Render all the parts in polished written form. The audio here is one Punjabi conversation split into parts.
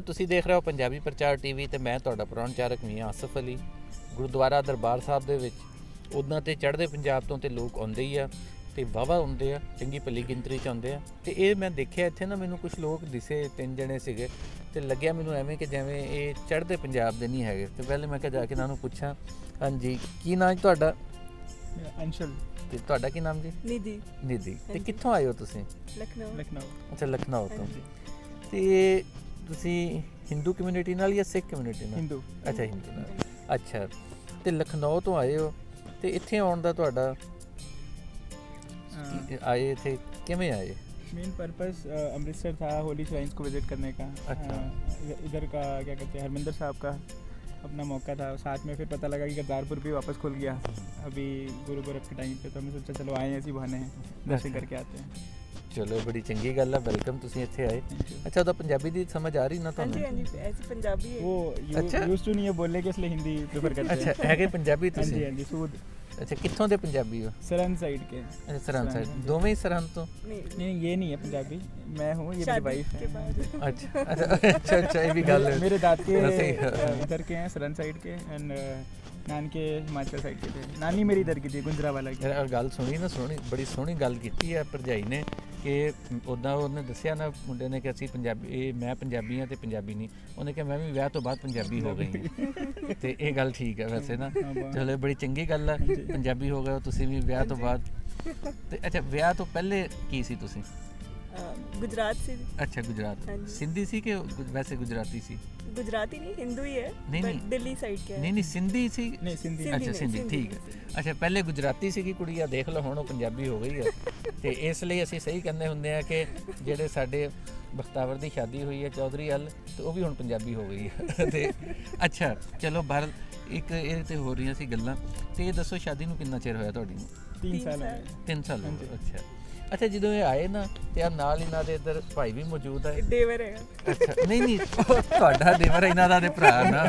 ਤੁਸੀਂ ਦੇਖ ਰਹੇ ਹੋ ਪੰਜਾਬੀ ਪ੍ਰਚਾਰ ਟੀਵੀ ਤੇ ਮੈਂ ਤੁਹਾਡਾ ਪ੍ਰੋਣਚਾਰਕ ਮੀਆਂ ਆਸਫ ਅਲੀ। ਗੁਰਦੁਆਰਾ ਦਰਬਾਰ ਸਾਹਿਬ ਦੇ ਵਿੱਚ ਉੱਦਾਂ ਤੇ ਚੜ੍ਹਦੇ ਪੰਜਾਬ ਤੋਂ ਤੇ ਲੋਕ ਆਉਂਦੇ ਹੀ ਆ ਤੇ ਵਾਹਵਾ ਆਉਂਦੇ ਆ, ਚੰਗੀ ਭਲੀ ਗਿਣਤੀ 'ਚ ਆਉਂਦੇ ਆ। ਤੇ ਇਹ ਮੈਂ ਦੇਖਿਆ ਇੱਥੇ ਨਾ, ਮੈਨੂੰ ਕੁਝ ਲੋਕ ਦਿਸੇ 3 ਜਣੇ ਸੀਗੇ ਤੇ ਲੱਗਿਆ ਮੈਨੂੰ ਐਵੇਂ ਕਿ ਜਿਵੇਂ ਇਹ ਚੜ੍ਹਦੇ ਪੰਜਾਬ ਦੇ ਨਹੀਂ ਹੈਗੇ। ਤੇ ਪਹਿਲੇ ਮੈਂ ਕਿਹਾ ਜਾ ਕੇ ਇਹਨਾਂ ਨੂੰ ਪੁੱਛਾਂ, ਹਾਂਜੀ ਕੀ ਨਾਮ ਤੁਹਾਡਾ? अंशुल। ਤੇ ਤੁਹਾਡਾ ਕੀ ਨਾਮ ਜੀ? ਨਿਧੀ। ਨਿਧੀ। ਤੇ ਕਿੱਥੋਂ ਆਏ ਹੋ ਤੁਸੀਂ? ਲਖਨਊ। ਅੱਛਾ, ਲਖਨਊ ਤੋਂ। ਤੇ ਤੁਸੀਂ ਹਿੰਦੂ ਕਮਿਊਨਿਟੀ ਨਾਲ ਜਾਂ ਸਿੱਖ ਕਮਿਊਨਿਟੀ ਨਾਲ? हिंदू। ਅੱਛਾ, ਹਿੰਦੂ ਨਾਲ। ਅੱਛਾ, ਤੇ ਲਖਨਊ ਤੋਂ ਆਏ ਹੋ ਤੇ ਇੱਥੇ ਆਉਣ ਦਾ ਤੁਹਾਡਾ आए थे किमें आए? मेन पर्पस अमृतसर था होली श्राइन्स को विज़िट करने का। अच्छा। इधर का क्या कहते हैं, हरमिंदर साहब का अपना मौका था साथ में। फिर पता लगा कि करतारपुर भी वापस खुल गया अभी गुरु पूरब के टाइम पे, तो हमने सोचा चलो आए ऐसी बहाने हैं, दर्शन करके आते हैं। चलो, बड़ी चंगी गल है, वेलकम तुसीं इत्थे आए। अच्छा, तो पंजाबी दी समझ आ रही ना तुहानूं? हाँ जी, ऐसी पंजाबी है वो अच्छा। यूज्ड टू नहीं है बोलने के, इसलिए हिंदी प्रेफर करते हैं। अच्छा, है कि पंजाबी हाँ तुसीं? जी, हाँ जी, सूद। अच्छा, कित्थों दे पंजाबी हो? सरहंद साइड के। अच्छा, सरहंद साइड। दोवें ही सरहंद तो? नहीं, ये नहीं है पंजाबी, मैं हूँ, ये मेरी वाइफ है। अच्छा अच्छा अच्छा अच्छा, ये भी गल है। मेरे दादके वैसे इधर के हैं, सरहंद साइड के, एंड नान के हिमाचल साइड के थे। नानी मेरी इधर की थी, गुजरावाला की। यार गल सुनी ना, सोहनी बड़ी सोहनी गल कीती है भरजाई ने कि उदा उन्हें दसिया ना मुंडे ने कि असीं पंजाबी, ये मैं पंजाबी हाँ तो पंजाबी नहीं। उन्हें कहा मैं भी विआह तो बाद पंजाबी हो गई हूँ। तो ये गल ठीक है वैसे ना। चलो, बड़ी चंगी गल है, पंजाबी हो गए हो तुसीं भी विआह तो बाद। ते अच्छा, विआह तो पहले की सी तुसीं? गुजरात से। अच्छा, गुजरात। सिंधी सी कि वैसे गुजराती सी? गुजराती नहीं, हिंदू ही है। नहीं, दिल्ली साइड के। नहीं, सिंधी सी? नहीं, सिंधी। अच्छा, सिंधी, ठीक है। अच्छा, पहले गुजराती सी कुड़ी आ, देख लो हुण ओह पंजाबी हो गई है। तो इसलिए असीं सही कहते हुंदे आ कि जिहड़े साडे बख्तावर दी शादी हुई है चौधरी अल, तो वह भी हुण पंजाबी हो गई है। ते अच्छा, चलो बाहर एक ये तो हो रही सी गल्लां। ते ये दसो, शादी नूं किन्ना चिर होया तुहाडी नूं? 3 साल। 3 साल हो गए। अच्छा अच्छा, ਜਦੋਂ ਇਹ ਆਏ ਨਾ ਤੇ ਆ ਨਾਲ ਇਹਨਾਂ ਦੇ ਇੱਧਰ ਭਾਈ ਵੀ ਮੌਜੂਦ ਹੈ। ਦੇਵਰ ਹੈ। ਅੱਛਾ, ਨਹੀਂ ਤੁਹਾਡਾ ਦੇਵਰ ਇਹਨਾਂ ਦਾ ਤੇ ਭਰਾ ਨਾ।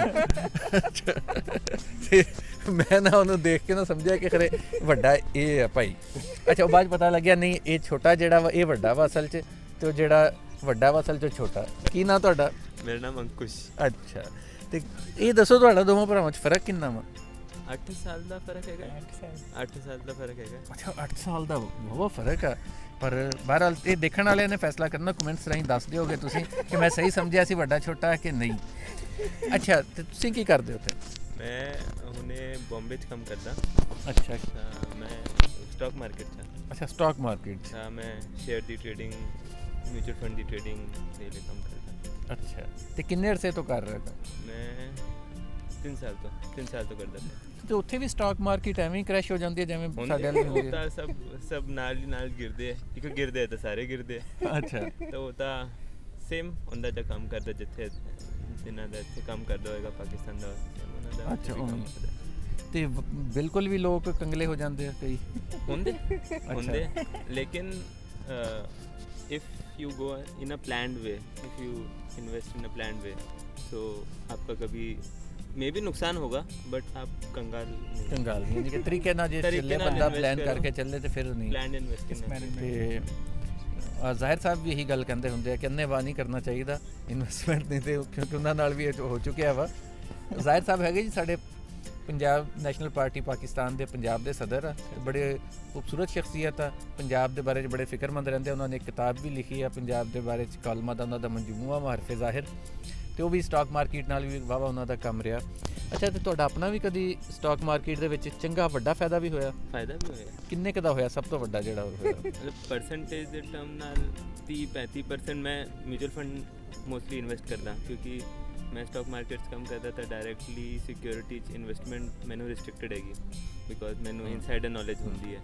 ਤੇ ਮੈਂ ਨਾ ਉਹਨੂੰ ਦੇਖ ਕੇ ਨਾ ਸਮਝਿਆ ਕਿ ਖਰੇ ਵੱਡਾ ਇਹ ਆ ਭਾਈ। ਅੱਛਾ, ਉਹ ਬਾਅਦ ਪਤਾ ਲੱਗਿਆ ਨਹੀਂ, ਇਹ ਛੋਟਾ ਜਿਹੜਾ ਵਾ ਇਹ ਵੱਡਾ ਵਾ ਅਸਲ 'ਚ, ਤੇ ਜਿਹੜਾ ਵੱਡਾ ਵਾ ਅਸਲ 'ਚ ਛੋਟਾ। ਕੀ ਨਾਂ ਤੁਹਾਡਾ? ਮੇਰਾ ਨਾਮ ਅੰਕੁਸ਼। ਅੱਛਾ, ਤੇ ਇਹ ਦੱਸੋ ਤੁਹਾਡਾ ਦੋਵਾਂ ਭਰਾਵਾਂ 'ਚ ਫਰਕ ਕਿੰਨਾ ਵਾ? 8 ਸਾਲ ਦਾ ਫਰਕ ਹੈਗਾ। 8 ਸਾਲ ਦਾ ਫਰਕ ਹੈਗਾ। ਅੱਛਾ, 8 ਸਾਲ ਦਾ ਬਹੁਤ ਫਰਕ ਆ। ਪਰ ਬਹਰਹਾਲ ਇਹ ਦੇਖਣ ਵਾਲਿਆਂ ਨੇ ਫੈਸਲਾ ਕਰਨਾ, ਕਮੈਂਟਸ ਰਾਹੀਂ ਦੱਸ ਦਿਓਗੇ ਤੁਸੀਂ ਕਿ ਮੈਂ ਸਹੀ ਸਮਝਿਆ ਸੀ ਵੱਡਾ ਛੋਟਾ ਕਿ ਨਹੀਂ। ਅੱਛਾ, ਤੇ ਤੁਸੀਂ ਕੀ ਕਰਦੇ ਹੋ ਉੱਥੇ? ਮੈਂ ਹੁਣੇ ਬੰਬੇ 'ਚ ਕੰਮ ਕਰਦਾ। ਅੱਛਾ, ਮੈਂ ਸਟਾਕ ਮਾਰਕੀਟ 'ਚ। ਅੱਛਾ, ਸਟਾਕ ਮਾਰਕੀਟ 'ਚ। ਮੈਂ ਸ਼ੇਅਰ ਦੀ ਟ੍ਰੇਡਿੰਗ, ਮਿਊਚੁਅਲ ਫੰਡ ਦੀ ਟ੍ਰੇਡਿੰਗ ਦੇ ਲਈ ਕੰਮ ਕਰਦਾ। ਅੱਛਾ, ਤੇ ਕਿੰਨੇ ਅਰਸੇ ਤੋਂ ਕਰ ਰਹੇ ਹੋ? ਮੈਂ 3 ਸਾਲ ਤੋਂ ਕਰਦਾ ਪਿਆ। ਤੇ ਉੱਥੇ ਵੀ ਸਟਾਕ ਮਾਰਕੀਟ ਐਵੇਂ ਹੀ ਕ੍ਰੈਸ਼ ਹੋ ਜਾਂਦੀ ਹੈ ਜਿਵੇਂ ਸਾਡੇ ਵਾਲੀ ਹੁੰਦੀ ਹੈ? ਸਭ ਨਾਲ ਹੀ ਨਾਲ ਗਿਰਦੇ ਆ, ਇੱਕ ਗਿਰਦੇ ਆ ਤਾਂ ਸਾਰੇ ਗਿਰਦੇ ਆ। ਅੱਛਾ, ਤਾਂ ਉਹ ਤਾਂ ਸੇਮ ਹੁੰਦਾ ਜਾਂ ਕੰਮ ਕਰਦਾ ਜਿੱਥੇ ਜਿਨ੍ਹਾਂ ਦਾ ਇੱਥੇ ਕੰਮ ਕਰਦਾ ਹੋਏਗਾ ਪਾਕਿਸਤਾਨ ਦਾ, ਉਹਨਾਂ ਦਾ। ਅੱਛਾ, ਤੇ ਬਿਲਕੁਲ ਵੀ ਲੋਕ ਕੰਗਲੇ ਹੋ ਜਾਂਦੇ ਆ ਕਈ ਹੁੰਦੇ ਲੇਕਿਨ if you go in a planned way, if you invest in a planned way, so आपका कभी मे भी नुकसान होगा बट आप कंगाल नहीं यानी कि तरीके ना जे चले, बंदा प्लान करके चले तो फिर नहीं प्लान इन्वेस्टमेंट। ਤੇ ਜ਼ਾਹਿਰ ਸਾਹਿਬ ਵੀ ਇਹੀ ਗੱਲ ਕਹਿੰਦੇ ਹੁੰਦੇ ਆ ਕਿ ਅੰਨੇਵਾਹ ਨਹੀਂ ਕਰਨਾ ਚਾਹੀਦਾ ਇਨਵੈਸਟਮੈਂਟ ਨਹੀਂ, ਤੇ ਕਿਉਂਕਿ ਉਹਨਾਂ ਨਾਲ ਵੀ ਹੋ ਚੁੱਕਿਆ ਵਾ। ਜ਼ਾਹਿਰ ਸਾਹਿਬ ਹੈਗੇ ਜੀ ਸਾਡੇ ਪੰਜਾਬ ਨੈਸ਼ਨਲ ਪਾਰਟੀ ਪਾਕਿਸਤਾਨ ਦੇ ਪੰਜਾਬ ਦੇ ਸਦਰ ਆ, ਬੜੇ ਖੂਬਸੂਰਤ ਸ਼ਖਸੀਅਤ ਆ। ਪੰਜਾਬ ਦੇ ਬਾਰੇ 'ਚ ਬੜੇ ਫਿਕਰਮੰਦ ਰਹਿੰਦੇ। ਉਹਨਾਂ ਨੇ ਇੱਕ ਕਿਤਾਬ ਵੀ ਲਿਖੀ ਆ ਪੰਜਾਬ ਦੇ ਬਾਰੇ 'ਚ, ਕਾਲਮਾਂ ਦਾ ਉਹਨਾਂ ਦਾ ਮਜਮੂਆ ਮਾਰਫੇ ਜ਼ਾਹਿਰ, ਤੇ ਉਹ ਵੀ ਸਟਾਕ ਮਾਰਕੀਟ ਨਾਲ ਵੀ ਵਾਹਵਾ ਉਹਨਾਂ ਦਾ ਕੰਮ ਰਿਹਾ। ਅੱਛਾ, ਤੇ ਤੁਹਾਡਾ ਆਪਣਾ ਵੀ ਕਦੀ ਸਟਾਕ ਮਾਰਕੀਟ ਦੇ ਵਿੱਚ ਚੰਗਾ ਵੱਡਾ ਫਾਇਦਾ ਵੀ ਹੋਇਆ? ਫਾਇਦਾ ਵੀ ਹੋਇਆ। ਕਿੰਨੇ ਕੁ ਦਾ ਹੋਇਆ ਸਭ ਤੋਂ ਵੱਡਾ ਜਿਹੜਾ ਹੋਇਆ? ਮਤਲਬ ਪਰਸੈਂਟੇਜ ਦੇ ਟਰਮ ਨਾਲ 30-35% ਮੈਂ ਮਿਊਚੁਅਲ ਫੰਡ ਮੋਸਟਲੀ ਇਨਵੈਸਟ ਕਰਦਾ, ਕਿਉਂਕਿ ਮੈਂ ਸਟਾਕ ਮਾਰਕੀਟ 'ਚ ਕੰਮ ਕਰਦਾ ਤਾਂ ਡਾਇਰੈਕਟਲੀ ਸਿਕਿਉਰਿਟੀ 'ਚ ਇਨਵੈਸਟਮੈਂਟ ਮੈਨੂੰ ਰਿਸਟ੍ਰਿਕਟਡ ਹੈਗੀ, ਬਿਕੋਜ਼ ਮੈਨੂੰ ਇਨਸਾਈਡਰ ਨੌਲੇਜ ਹੁੰਦੀ ਹੈ।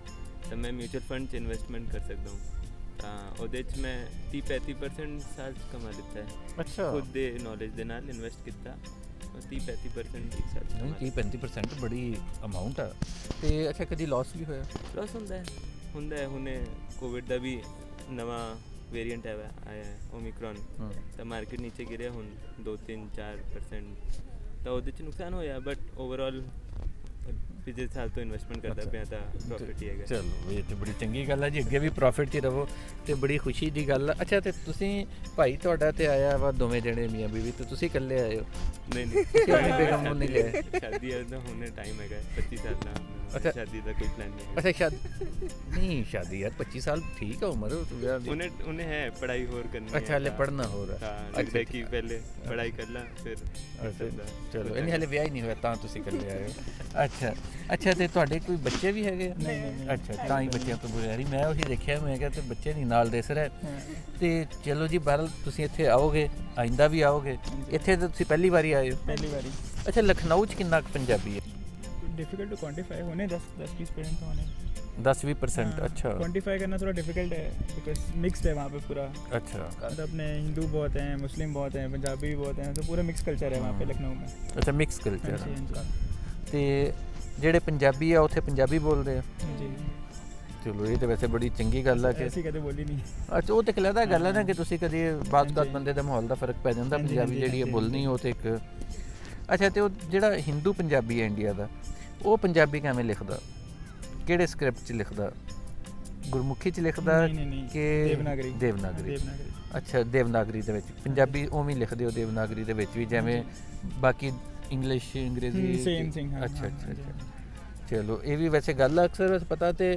ਤਾਂ ਮੈਂ ਮਿਊਚੁਅਲ ਫੰਡ 'ਚ ਇਨਵੈਸਟਮੈਂਟ ਕਰ ਸਕਦਾ ਹਾਂ। ਤਾਂ ਉਹਦੇ 'ਚ ਮੈਂ 30-35% ਸਾਲ 'ਚ ਕਮਾ ਲਿੱਤਾ ਹੈ। ਅੱਛਾ, ਖੁਦ ਦੇ ਨੌਲੇਜ ਦੇ ਨਾਲ ਇਨਵੈਸਟ ਕੀਤਾ, 30-35% ਇੱਕ ਸਾਲ 'ਚ। ਨਹੀਂ, 30-35% ਬੜੀ ਅਮਾਊਂਟ ਆ। ਤੇ ਅੱਛਾ, ਕਦੀ ਲਾਸ ਵੀ ਹੋਇਆ? ਲਾਸ ਹੁੰਦਾ ਹੈ। ਹੁਣੇ ਕੋਵਿਡ ਦਾ ਵੀ ਨਵਾਂ ਵੇਰੀਐਂਟ ਆਇਆ ਹੈ ਓਮਿਕਰੋਨ, ਤਾਂ ਮਾਰਕੀਟ ਨੀਚੇ ਗਿਰਿਆ ਹੁਣ 2-3-4%, ਤਾਂ ਉਹਦੇ 'ਚ ਨੁਕਸਾਨ ਹੋਇਆ। ਬਟ ਓਵਰਆਲ ਪਿਛਲੇ ਸਾਲ ਤੋਂ ਇਨਵੈਸਟਮੈਂਟ ਕਰਦਾ ਪਿਆ ਤਾਂ ਪ੍ਰੋਫਿਟ ਹੀ ਹੈਗਾ। ਚਲੋ ਇਹ ਤੇ ਬੜੀ ਚੰਗੀ ਗੱਲ ਹੈ ਜੀ, ਅੱਗੇ ਵੀ ਪ੍ਰੋਫਿਟ 'ਚ ਰਹੋ ਤੇ ਬੜੀ ਖੁਸ਼ੀ ਦੀ ਗੱਲ ਆ। ਅੱਛਾ ਤੇ ਤੁਸੀਂ ਭਾਈ ਤੁਹਾਡਾ ਤੇ ਆਇਆ ਵਾ ਦੋਵੇਂ ਜਣੇ ਮੀਆਂ ਬੀਵੀ, ਤੇ ਤੁਸੀਂ ਇਕੱਲੇ ਆਏ ਹੋ? ਨਹੀਂ ਤੁਸੀਂ ਆਪਣੀ ਬੇਗਮ ਨੂੰ ਨਹੀਂ ਲਿਆਏ? ਸ਼ਾਦੀ ਦਾ ਹੁਣੇ ਟਾਈਮ ਹੈਗਾ 25 ਸਾਲ ਦਾ। ਅੱਛਾ। ਸ਼ਾਦੀ ਦਾ ਕੋਈ ਪਲਾਨ ਨਹੀਂ ਹੈ। ਅੱਛਾ ਨਹੀਂ ਸ਼ਾਦੀ ਯਾਰ 25 ਸਾਲ ਠੀਕ ਆ ਉਮਰ ਵਿਆਹ ਦੀ। ਉਹਨੇ ਹੈ ਪੜ੍ਹਾਈ ਹੋਰ ਕਰਨੀ ਹੈ। ਅੱਛਾ ਹਲੇ ਪੜ੍ਹਨਾ ਹੋਰ ਆ। ਹਾਂ ਲੱਗਦਾ ਕਿ ਪਹਿਲੇ ਪੜ੍ਹਾਈ ਕਰ ਲਾਂ ਫਿਰ ਚਲੋ ਇਹਨੇ ਹਲੇ ਵਿਆਹ ਹੀ ਨਹੀਂ ਹੋਇਆ ਤਾਂ ਤੁਸੀਂ ਇਕੱਲੇ ਆਏ ਹੋ। ਅੱਛਾ ਤੇ ਤੁਹਾਡੇ ਕੋਈ ਬੱਚੇ ਵੀ ਹੈਗੇ ਆ? ਨਹੀਂ। ਅੱਛਾ ਤਾਂ ਹੀ ਬੱਚਿਆਂ ਤੋਂ ਬੁਲਾਰੀ ਮੈਂ ਉਹੀ ਦੇਖਿਆ, ਮੈਂ ਕਿਹਾ ਤੇ ਬੱਚੇ ਨਹੀਂ ਨਾਲ ਦਿਸ ਰਹੇ। ਤੇ ਚਲੋ ਜੀ ਬਹਰਲ ਤੁਸੀਂ ਇੱਥੇ ਆਓਗੇ, ਆਇੰਦਾ ਵੀ ਆਓਗੇ। ਇੱਥੇ ਤਾਂ ਤੁਸੀਂ ਪਹਿਲੀ ਵਾਰੀ ਆਏ ਹੋ? पहली बारी। ਅੱਛਾ ਲਖਨਊ 'ਚ ਕਿੰਨਾ ਕੁ ਪੰਜਾਬੀ ਹੈ? डिफिकल्ट टू क्वांटिफाई होने 10-20% तो होने 10-20%। अच्छा क्वांटिफाई करना थोड़ा डिफिकल्ट है बिकॉज मिक्स्ड है वहाँ पे पूरा। अच्छा मतलब अपने हिंदू बहुत हैं, मुस्लिम बहुत हैं, पंजाबी भी बहुत हैं, तो पूरा मिक्स कल्चर है वहाँ पे लखनऊ में। ਅੱਛਾ ਮਿਕਸ ਕਲਚਰ हाँ जी, हाँ ਤੇ ਜਿਹੜੇ ਪੰਜਾਬੀ ਆ ਉੱਥੇ ਪੰਜਾਬੀ ਬੋਲਦੇ ਆ? जी। ਚਲੋ ਇਹ ਤਾਂ ਵੈਸੇ ਬੜੀ ਚੰਗੀ ਗੱਲ ਆ ਕਿ ऐसी कदे बोली नहीं। ਅੱਛਾ ਉਹ ਤੇ ਕਲਦਾ ਗੱਲ ਹੈ ਨਾ ਕਿ ਤੁਸੀਂ ਕਦੀ ਬਾਤ-ਬਾਤ ਬੰਦੇ ਦਾ ਮਾਹੌਲ ਦਾ ਫਰਕ ਪੈ ਜਾਂਦਾ। ਹਾਂਜੀ, ਪੰਜਾਬੀ ਹਾਂਜੀ, ਜਿਹੜੀ ਹੈ ਹਾਂਜੀ, ਬੋਲਣੀ ਉਹ ਤੇ ਇੱਕ ਅੱਛਾ ਤੇ ਉਹ ਜਿਹੜਾ ਹਿੰਦੂ ਪੰਜਾਬੀ ਹੈ ਇੰਡੀਆ ਦਾ, ਉਹ ਪੰਜਾਬੀ ਕਿਵੇਂ ਲਿਖਦਾ? ਕਿਹੜੇ ਸਕ੍ਰਿਪਟ 'ਚ ਲਿਖਦਾ? ਗੁਰਮੁਖੀ 'ਚ ਲਿਖਦਾ नहीं, ਕਿ देवनागरी। ਦੇਵਨਾਗਰੀ? देवनागरी। ਅੱਛਾ ਦੇਵਨਾਗਰੀ ਦੇ ਵਿੱਚ ਪੰਜਾਬੀ ਉਵੇਂ ਲਿਖਦੇ ਹੋ ਦੇਵਨਾਗਰੀ ਦੇ ਵਿੱਚ ਵੀ ਜਿਵੇਂ ਬਾਕੀ ਇੰਗਲਿਸ਼ ਅੰਗਰੇਜ਼ੀ? Same thing. ਅੱਛਾ ਚਲੋ ਇਹ ਵੀ ਵੈਸੇ ਗੱਲ ਆ ਅਕਸਰ ਪਤਾ ਤੇ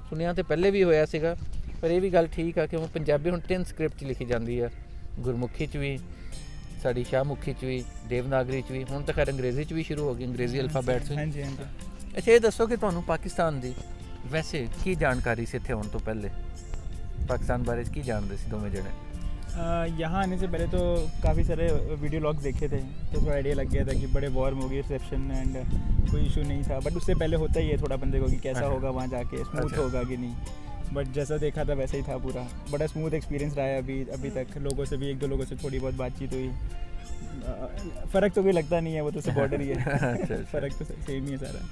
ਸੁਣਿਆ ਤੇ ਪਹਿਲੇ ਵੀ ਹੋਇਆ ਸੀਗਾ, ਪਰ ਇਹ ਵੀ ਗੱਲ ਠੀਕ ਆ ਕਿ ਉਹ ਪੰਜਾਬੀ ਹੁਣ 3 ਸਕ੍ਰਿਪਟ 'ਚ ਲਿਖੀ ਜਾਂਦੀ ਆ, ਗੁਰਮੁਖੀ 'ਚ ਵੀ, ਸਾਡੀ ਸ਼ਾਹਮੁਖੀ 'ਚ ਵੀ, ਦੇਵਨਾਗਰੀ 'ਚ ਵੀ, ਹੁਣ ਤਾਂ ਖੈਰ ਅੰਗਰੇਜ਼ੀ 'ਚ ਵੀ ਸ਼ੁਰੂ ਹੋ ਗਈ, ਅੰਗਰੇਜ਼ੀ ਅਲਫਾਬੈਟਸ हाँ ਵੀ। जी, हाँ जी। ਅੱਛਾ ਇਹ ਦੱਸੋ ਕਿ ਤੁਹਾਨੂੰ ਪਾਕਿਸਤਾਨ ਦੀ ਵੈਸੇ ਕੀ ਜਾਣਕਾਰੀ ਸੀ ਇੱਥੇ ਆਉਣ ਤੋਂ ਪਹਿਲੇ? ਪਾਕਿਸਤਾਨ ਬਾਰੇ ਕੀ ਜਾਣਦੇ ਸੀ ਦੋਵੇਂ ਜਣੇ? यहाँ आने से पहले तो काफ़ी सारे वीडियो लॉग्स देखे थे, तो थोड़ा आइडिया लग गया था कि बड़े वार्म होगी रिसेप्शन एंड कोई इशू नहीं था। बट उससे पहले होता ही है थोड़ा बंदे को कि कैसा अच्छा। होगा वहाँ जाके, स्मूथ अच्छा। होगा कि नहीं। बट जैसा देखा था वैसा ही था पूरा, बड़ा स्मूथ एक्सपीरियंस रहा है अभी तक। लोगों से भी 1-2 लोगों से थोड़ी बहुत बातचीत हुई। फ़र्क तो कोई लगता नहीं है, वो तो सब बॉर्डर ही है। अच्छा। फ़र्क तो सेम ही है सारा।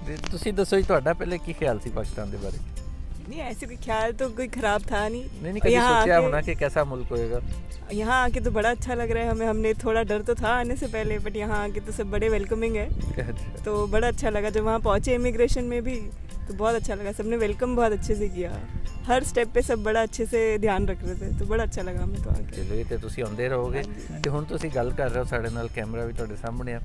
ਤੇ ਤੁਸੀਂ ਦੱਸੋ ਜੀ ਤੁਹਾਡਾ ਪਹਿਲੇ ਕੀ ਖਿਆਲ ਸੀ ਪਾਕਿਸਤਾਨ ਦੇ ਬਾਰੇ? नहीं ऐसे कोई ख्याल तो कोई ख़राब था नहीं। नहीं कभी सोचा होना कि कैसा मुल्क होएगा? यहाँ आके तो बड़ा अच्छा लग रहा है हमें। हमने थोड़ा डर तो था आने से पहले, बट यहाँ आके तो सब बड़े वेलकमिंग है, तो बड़ा अच्छा लगा। जब वहाँ पहुँचे इमिग्रेशन में भी तो बहुत अच्छा लगा, सबने वेलकम बहुत अच्छे से किया, हर स्टेप पे सब बड़ा अच्छे से ध्यान रख रहे थे, तो बड़ा अच्छा लगा हमें तो आके। ਚਲੋ ਇਹ ਤੇ ਤੁਸੀਂ ਆਉਂਦੇ ਰਹੋਗੇ ਤੇ ਹੁਣ ਤੁਸੀਂ ਗੱਲ ਕਰ ਰਹੇ ਹੋ ਸਾਡੇ ਨਾਲ, ਕੈਮਰਾ ਵੀ ਤੁਹਾਡੇ ਸਾਹਮਣੇ ਆ।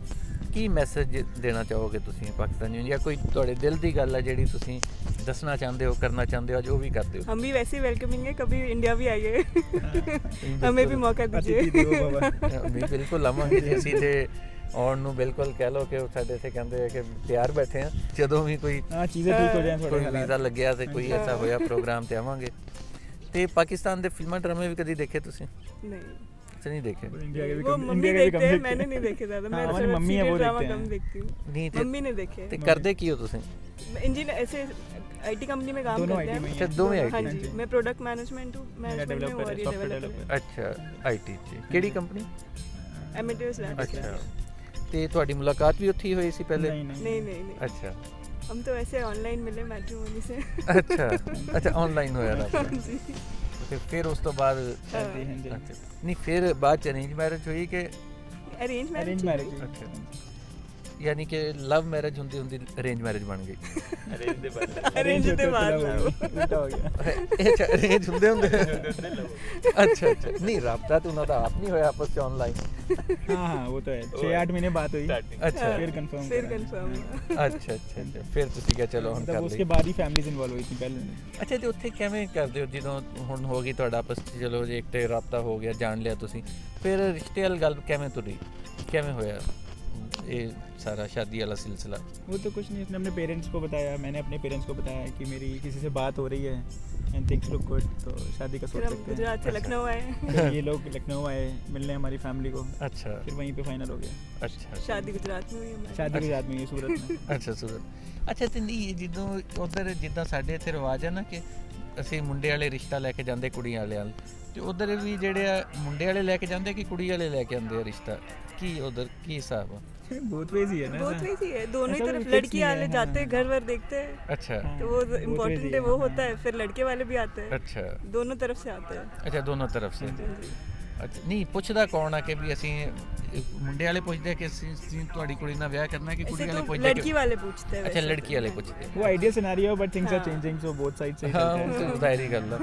ਕੀ ਮੈਸੇਜ ਦੇਣਾ ਚਾਹੋਗੇ ਤੁਸੀਂ ਪਾਕਿਸਤਾਨੀ ਨੂੰ, ਜਾਂ ਕੋਈ ਤੁਹਾਡੇ ਦਿਲ ਦੀ ਗੱਲ ਹੈ ਜਿਹੜੀ ਤੁਸੀਂ ਦੱਸਣਾ ਚਾਹੁੰਦੇ ਹੋ, ਕਰਨਾ ਚਾਹੁੰਦੇ ਹੋ, ਅੱਜ ਉਹ ਵੀ ਕਰਦੇ ਹੋ? हम भी वैसे ही वेलकमिंग है, कभी इंडिया भी आइए। हमें भी मौका दीजिए। अतिथि देवो भव। ਵੀ ਬਿਲਕੁਲ ਆਵਾਂਗੇ ਜੀ ਅਸੀਂ ਤੇ ਆਉਣ ਨੂੰ ਬਿਲਕੁਲ ਕਹਿ ਲਓ ਕਿ ਉਹ ਸਾਡੇ ਇੱਥੇ ਕਹਿੰਦੇ ਆ ਕਿ ਤਿਆਰ ਬੈਠੇ ਆ, ਜਦੋਂ ਵੀ ਕੋਈ हाँ, चीज़ें ठीक हो जाएं ਕੋਈ थोड़े ਵੀਜ਼ਾ हालात। ਲੱਗਿਆ ਤੇ ਕੋਈ ਐਸਾ ਹੋਇਆ ਪ੍ਰੋਗਰਾਮ ਤੇ ਆਵਾਂਗੇ। ਤੇ ਪਾਕਿਸਤਾਨ ਦੇ ਫਿਲਮਾਂ ਡਰਾਮੇ ਵੀ ਕਦੀ ਦੇਖੇ ਤੁਸੀਂ? नहीं ਅੱਛਾ ਨਹੀਂ ਦੇਖੇ? इंडिया के भी वो कम, मम्मी इंडिया के भी कम देखते हैं, देखते मैंने हैं। नहीं देखे ज़्यादा। मैं हाँ, हमारी मम्मी है, वो ड्रामा देखते कम हैं। देखती हूँ, ਨਹੀਂ ਤੇ मम्मी ने देखे। ਤੇ ਕਰਦੇ ਕੀ ਹੋ ਤੁਸੀਂ? इंजीनियर ऐसे आईटी कंपनी में काम दोनों करते IT में हैं। ही अच्छा, दो में हाँ IT जी, मैं प्रोडक्ट मैनेजमेंट हूँ, मैनेजमेंट में डेवलपर और है, ये सॉफ्टवेयर डेवलपर डेवलपर। ਅੱਛਾ ਆਈਟੀ 'ਚ ਕਿਹੜੀ ਕੰਪਨੀ? एमेटिव्स लैब। ਅੱਛਾ ਤੇ ਤੁਹਾਡੀ ਮੁਲਾਕਾਤ ਵੀ ਉੱਥੇ ਹੀ ਹੋਈ ਸੀ ਪਹਿਲੇ? नहीं नहीं नहीं नहीं नहीं, ਅੱਛਾ हम तो ऐसे ऑनलाइन मिले मैट्रिमोनी से। ਅੱਛਾ ਆਨਲਾਈਨ ਹੋਇਆ ਨਾ हाँ जी। ਤੇ ਫਿਰ ਉਸ ਤੋਂ ਬਾਅਦ हाँ जी, हाँ जी। ਅੱਛਾ ਨਹੀਂ ਫਿਰ ਬਾਅਦ ਚ ਅਰੇਂਜ ਮੈਰਿਜ ਹੋਈ ਕਿ अरेंज अरेंज मैरिज। मैरिज। ਅੱਛਾ ਯਾਨੀ ਕਿ ਲਵ ਮੈਰਿਜ ਹੁੰਦੀ ਹੁੰਦੀ ਅਰੇਂਜ ਮੈਰਿਜ ਬਣ ਗਈ? ਅਰੇਂਜ ਦੇ ਬਾਅਦ अरेंज होते के होते बाद love love। हो गया, उल्टा हो गया। ਇਹ ਅੱਛਾ ਅਰੇਂਜ ਹੁੰਦੇ ਹੁੰਦੇ ਅੱਛਾ ਨਹੀਂ ਰਾਬਤਾ ਤਾਂ ਉਹਨਾਂ ਦਾ ਆਪ ਨਹੀਂ ਹੋਇਆ ਆਪਸ ਚ ਆਨਲਾਈਨ? हाँ हाँ, वो तो है। 6-8 महीने बात हुई, स्टार्टिंग ਅੱਛਾ फिर कंफर्म फिर करा। कंफर्म। ਅੱਛਾ ਫਿਰ ਤੁਸੀਂ ਕਿਹਾ ਚਲੋ ਹੁਣ ਕਰ मतलब उसके ਲਈ। बाद ही फैमिलीज इन्वॉल्व हुई थी पहले। ਅੱਛਾ ਤੇ ਉੱਥੇ ਕਿਵੇਂ ਕਰਦੇ ਹੋ ਜਦੋਂ ਹੁਣ ਹੋ ਗਈ ਤੁਹਾਡਾ ਆਪਸ ਚ, ਚਲੋ ਜੇ ਇੱਕ ਤੇ ਰਾਬਤਾ ਹੋ ਗਿਆ, ਜਾਣ ਲਿਆ ਤੁਸੀਂ, ਫਿਰ ਰਿਸ਼ਤੇ ਵਾਲੀ ਗੱਲ ਕਿਵੇਂ ਤੁਰੀ, ਕਿਵੇਂ ਹੋਇਆ ਇਹ सारा शादी वाला सिलसिला? वो तो कुछ नहीं, उसने अपने पेरेंट्स को बताया, मैंने अपने पेरेंट्स को बताया कि मेरी किसी से बात हो रही है एंड थिंग्स लुक गुड, तो शादी का फिर सोच हम सकते हैं। गुजरात से लखनऊ आए। फिर ये लोग लखनऊ आए मिलने हमारी फैमिली को, अच्छा फिर वहीं पे फाइनल हो गया। अच्छा शादी गुजरात में हुई हमारी। शादी गुजरात में हुई, सूरत में। ਅੱਛਾ ਸੂਰਤ। ਅੱਛਾ ਤੇ ਨਹੀਂ ਜਦੋਂ ਉਧਰ ਜਿੱਦਾਂ ਸਾਡੇ ਇੱਥੇ ਰਿਵਾਜ ਹੈ ਨਾ ਕਿ ਅਸੀਂ ਮੁੰਡੇ ਵਾਲੇ ਰਿਸ਼ਤਾ ਲੈ ਕੇ ਜਾਂਦੇ ਕੁੜੀਆਂ ਵਾਲਿਆਂ ਨਾਲ, ਤੇ ਉਧਰ ਵੀ ਜਿਹੜੇ ਆ ਮੁੰਡੇ ਵਾਲੇ ਲੈ ਕੇ ਜਾਂਦੇ ਕਿ ਕੁੜੀ ਵਾਲੇ ਲੈ ਕੇ ਆਉਂਦੇ ਆ ਰਿਸ਼ਤਾ, ਕੀ ਉਧਰ ਕੀ ਹਿਸਾਬ ਆ? बहुत वेज ही है ना, बहुत ऐसा। वैसी है, दोनों ही ऐसा तरफ कोई fix लड़की नहीं है, वाले हाँ, जाते हैं, हाँ। घर वर देखते हैं, अच्छा तो वो बहुत इम्पोर्टेंट वैसी है, वो है, होता है। फिर लड़के वाले भी आते हैं, अच्छा दोनों तरफ से आते हैं। अच्छा दोनों तरफ से। ਅੱਛਾ ਨਹੀਂ ਪੁੱਛਦਾ ਕੌਣ ਆ ਕਿ ਵੀ ਅਸੀਂ ਮੁੰਡੇ ਵਾਲੇ ਪੁੱਛਦੇ ਆ ਕਿ ਅਸੀਂ ਤੁਹਾਡੀ ਕੁੜੀ ਨਾਲ ਵਿਆਹ ਕਰਨਾ ਕਿ ਕੁੜੀ ऐसे ਵਾਲੇ तो ਪੁੱਛਦੇ लड़की वाले पूछते हैं ਅੱਛਾ वैसे ਲੜਕੀ ਵਾਲੇ ਪੁੱਛਦੇ वो ideal scenario but things are हाँ। चेंजिंग सो बोथ साइड से ਹਾਂ चलते हैं। ਉਹ ਤਾਂ ਜ਼ਾਹਿਰੀ ਗੱਲ ਆ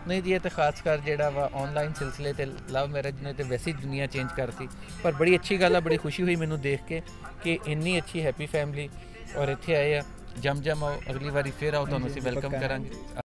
ਨਹੀਂ ਜੀ ਇਹ ਤਾਂ ਖਾਸ ਕਰ ਜਿਹੜਾ ਵਾ ਆਨਲਾਈਨ ਸਿਲਸਿਲੇ ਤੇ ਲਵ ਮੈਰਿਜ ਨੇ ਤੇ ਵੈਸੀ ਦੁਨੀਆ ਚੇਂਜ ਕਰਤੀ ਪਰ ਬੜੀ ਅੱਛੀ ਗੱਲ ਆ ਬੜੀ ਖੁਸ਼ੀ ਹੋਈ ਮੈਨੂੰ ਦੇਖ ਕੇ ਕਿ ਇੰਨੀ ਅੱਛੀ ਹੈਪੀ ਫੈਮਿਲੀ ਔਰ ਇੱਥੇ ਆਏ ਆ ਜਮ ਆਓ ਅਗਲੀ ਵਾਰੀ ਫੇਰ ਆਓ ਤੁਹਾਨੂੰ ਅਸੀਂ ਹਾਂਜੀ, ਵੈਲਕਮ ਪੱਕਾ। ਕਰਾਂਗੇ